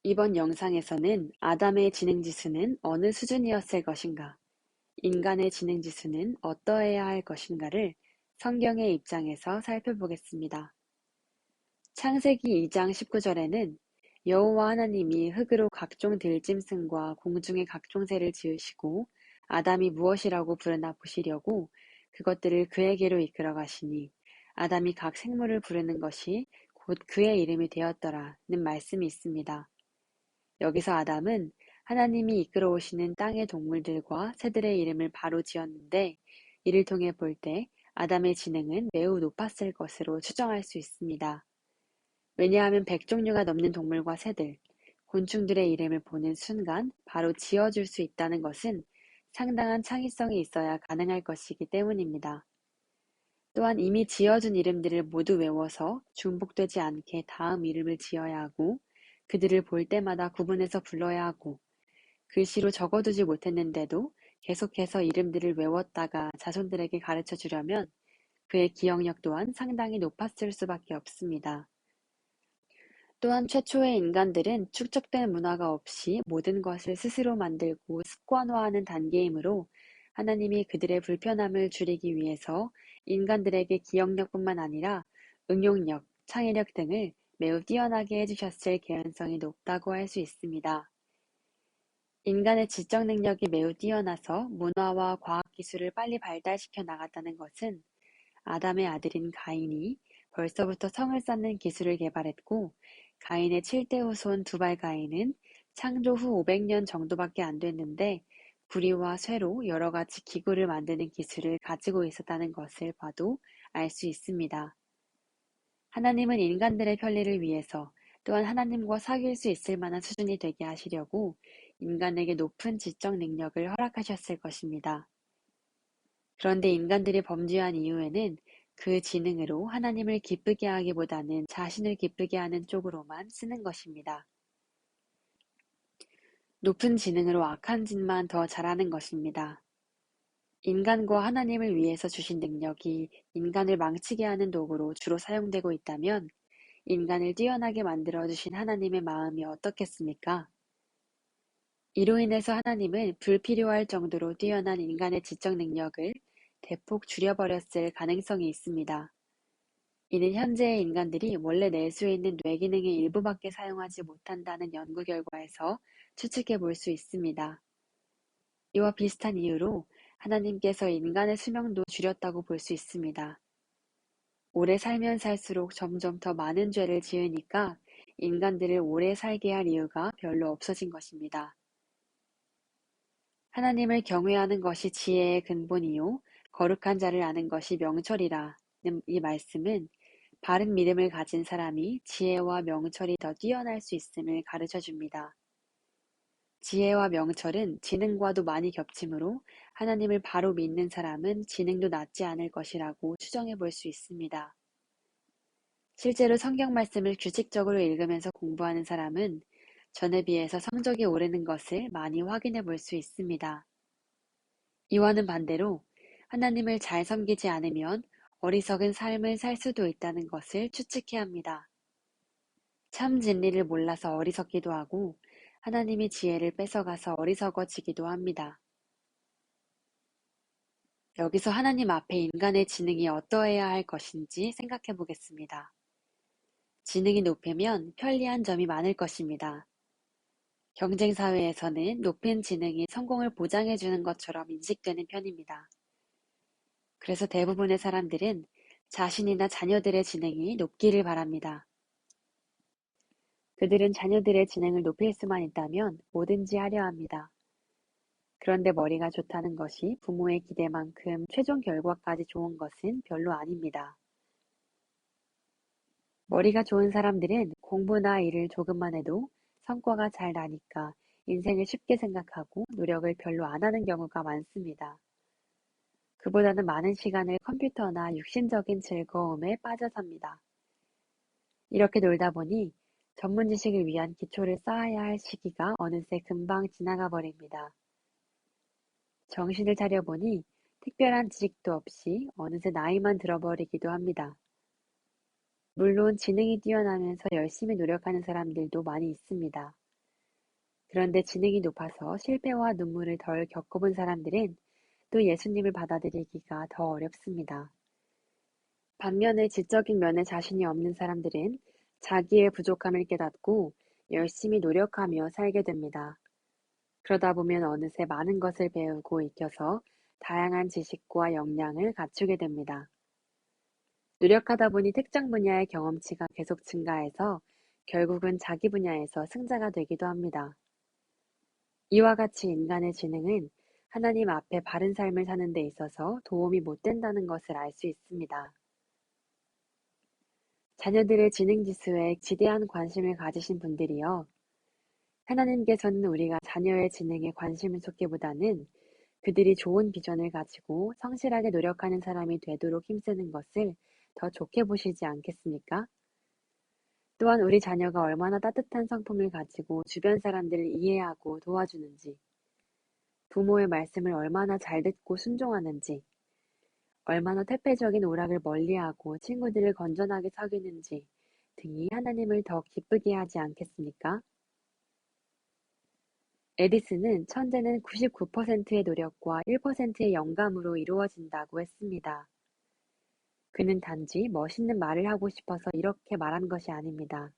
이번 영상에서는 아담의 지능지수는 어느 수준이었을 것인가, 인간의 지능지수는 어떠해야 할 것인가를 성경의 입장에서 살펴보겠습니다. 창세기 2장 19절에는 여호와 하나님이 흙으로 각종 들짐승과 공중의 각종 새를 지으시고 아담이 무엇이라고 부르나 보시려고 그것들을 그에게로 이끌어 가시니 아담이 각 생물을 부르는 것이 곧 그의 이름이 되었더라는 말씀이 있습니다. 여기서 아담은 하나님이 이끌어 오시는 땅의 동물들과 새들의 이름을 바로 지었는데 이를 통해 볼 때 아담의 지능은 매우 높았을 것으로 추정할 수 있습니다. 왜냐하면 100종류가 넘는 동물과 새들, 곤충들의 이름을 보는 순간 바로 지어줄 수 있다는 것은 상당한 창의성이 있어야 가능할 것이기 때문입니다. 또한 이미 지어준 이름들을 모두 외워서 중복되지 않게 다음 이름을 지어야 하고 그들을 볼 때마다 구분해서 불러야 하고 글씨로 적어두지 못했는데도 계속해서 이름들을 외웠다가 자손들에게 가르쳐 주려면 그의 기억력 또한 상당히 높았을 수밖에 없습니다. 또한 최초의 인간들은 축적된 문화가 없이 모든 것을 스스로 만들고 습관화하는 단계이므로 하나님이 그들의 불편함을 줄이기 위해서 인간들에게 기억력뿐만 아니라 응용력, 창의력 등을 매우 뛰어나게 해주셨을 개연성이 높다고 할 수 있습니다. 인간의 지적 능력이 매우 뛰어나서 문화와 과학기술을 빨리 발달시켜 나갔다는 것은 아담의 아들인 가인이 벌써부터 성을 쌓는 기술을 개발했고 가인의 7대 후손 두발 가인은 창조 후 500년 정도밖에 안 됐는데 구리와 쇠로 여러 가지 기구를 만드는 기술을 가지고 있었다는 것을 봐도 알 수 있습니다. 하나님은 인간들의 편리를 위해서 또한 하나님과 사귈 수 있을 만한 수준이 되게 하시려고 인간에게 높은 지적 능력을 허락하셨을 것입니다. 그런데 인간들이 범죄한 이후에는 그 지능으로 하나님을 기쁘게 하기보다는 자신을 기쁘게 하는 쪽으로만 쓰는 것입니다. 높은 지능으로 악한 짓만 더 잘하는 것입니다. 인간과 하나님을 위해서 주신 능력이 인간을 망치게 하는 도구로 주로 사용되고 있다면 인간을 뛰어나게 만들어 주신 하나님의 마음이 어떻겠습니까? 이로 인해서 하나님은 불필요할 정도로 뛰어난 인간의 지적 능력을 대폭 줄여버렸을 가능성이 있습니다. 이는 현재의 인간들이 원래 내수에 있는 뇌 기능의 일부밖에 사용하지 못한다는 연구 결과에서 추측해 볼 수 있습니다. 이와 비슷한 이유로 하나님께서 인간의 수명도 줄였다고 볼 수 있습니다. 오래 살면 살수록 점점 더 많은 죄를 지으니까 인간들을 오래 살게 할 이유가 별로 없어진 것입니다. 하나님을 경외하는 것이 지혜의 근본이요 거룩한 자를 아는 것이 명철이라는 이 말씀은 바른 믿음을 가진 사람이 지혜와 명철이 더 뛰어날 수 있음을 가르쳐 줍니다. 지혜와 명철은 지능과도 많이 겹치므로 하나님을 바로 믿는 사람은 지능도 낮지 않을 것이라고 추정해 볼 수 있습니다. 실제로 성경 말씀을 규칙적으로 읽으면서 공부하는 사람은 전에 비해서 성적이 오르는 것을 많이 확인해 볼 수 있습니다. 이와는 반대로 하나님을 잘 섬기지 않으면 어리석은 삶을 살 수도 있다는 것을 추측해야 합니다. 참 진리를 몰라서 어리석기도 하고 하나님이 지혜를 뺏어가서 어리석어지기도 합니다. 여기서 하나님 앞에 인간의 지능이 어떠해야 할 것인지 생각해 보겠습니다. 지능이 높으면 편리한 점이 많을 것입니다. 경쟁 사회에서는 높은 지능이 성공을 보장해 주는 것처럼 인식되는 편입니다. 그래서 대부분의 사람들은 자신이나 자녀들의 지능이 높기를 바랍니다. 그들은 자녀들의 지능을 높일 수만 있다면 뭐든지 하려 합니다. 그런데 머리가 좋다는 것이 부모의 기대만큼 최종 결과까지 좋은 것은 별로 아닙니다. 머리가 좋은 사람들은 공부나 일을 조금만 해도 성과가 잘 나니까 인생을 쉽게 생각하고 노력을 별로 안 하는 경우가 많습니다. 그보다는 많은 시간을 컴퓨터나 육신적인 즐거움에 빠져 삽니다. 이렇게 놀다 보니 전문 지식을 위한 기초를 쌓아야 할 시기가 어느새 금방 지나가 버립니다. 정신을 차려보니 특별한 지식도 없이 어느새 나이만 들어버리기도 합니다. 물론 지능이 뛰어나면서 열심히 노력하는 사람들도 많이 있습니다. 그런데 지능이 높아서 실패와 눈물을 덜 겪어본 사람들은 또 예수님을 받아들이기가 더 어렵습니다. 반면에 지적인 면에 자신이 없는 사람들은 자기의 부족함을 깨닫고 열심히 노력하며 살게 됩니다. 그러다 보면 어느새 많은 것을 배우고 익혀서 다양한 지식과 역량을 갖추게 됩니다. 노력하다 보니 특정 분야의 경험치가 계속 증가해서 결국은 자기 분야에서 승자가 되기도 합니다. 이와 같이 인간의 지능은 하나님 앞에 바른 삶을 사는 데 있어서 도움이 못 된다는 것을 알 수 있습니다. 자녀들의 지능 지수에 지대한 관심을 가지신 분들이요. 하나님께서는 우리가 자녀의 지능에 관심을 쏟기보다는 그들이 좋은 비전을 가지고 성실하게 노력하는 사람이 되도록 힘쓰는 것을 더 좋게 보시지 않겠습니까? 또한 우리 자녀가 얼마나 따뜻한 성품을 가지고 주변 사람들을 이해하고 도와주는지, 부모의 말씀을 얼마나 잘 듣고 순종하는지, 얼마나 퇴폐적인 오락을 멀리하고 친구들을 건전하게 사귀는지 등이 하나님을 더 기쁘게 하지 않겠습니까? 에디슨은 천재는 99%의 노력과 1%의 영감으로 이루어진다고 했습니다. 그는 단지 멋있는 말을 하고 싶어서 이렇게 말한 것이 아닙니다.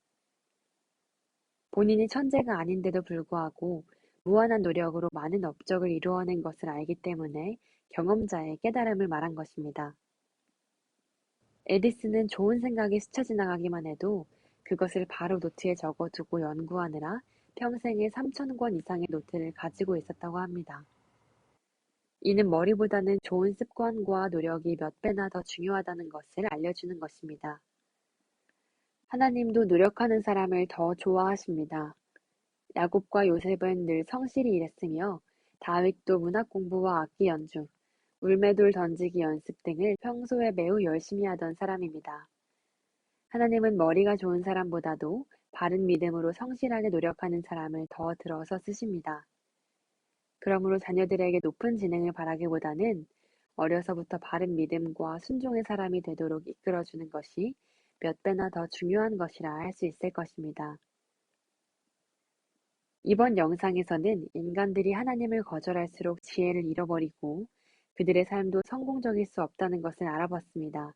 본인이 천재가 아닌데도 불구하고 무한한 노력으로 많은 업적을 이루어낸 것을 알기 때문에 경험자의 깨달음을 말한 것입니다. 에디슨은 좋은 생각이 스쳐 지나가기만 해도 그것을 바로 노트에 적어두고 연구하느라 평생에 3,000권 이상의 노트를 가지고 있었다고 합니다. 이는 머리보다는 좋은 습관과 노력이 몇 배나 더 중요하다는 것을 알려주는 것입니다. 하나님도 노력하는 사람을 더 좋아하십니다. 야곱과 요셉은 늘 성실히 일했으며 다윗도 문학 공부와 악기 연주, 울매돌 던지기 연습 등을 평소에 매우 열심히 하던 사람입니다. 하나님은 머리가 좋은 사람보다도 바른 믿음으로 성실하게 노력하는 사람을 더 들어서 쓰십니다. 그러므로 자녀들에게 높은 지능을 바라기보다는 어려서부터 바른 믿음과 순종의 사람이 되도록 이끌어주는 것이 몇 배나 더 중요한 것이라 할 수 있을 것입니다. 이번 영상에서는 인간들이 하나님을 거절할수록 지혜를 잃어버리고 그들의 삶도 성공적일 수 없다는 것을 알아봤습니다.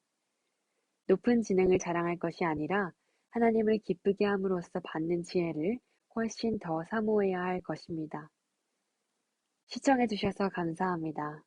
높은 지능을 자랑할 것이 아니라 하나님을 기쁘게 함으로써 받는 지혜를 훨씬 더 사모해야 할 것입니다. 시청해 주셔서 감사합니다.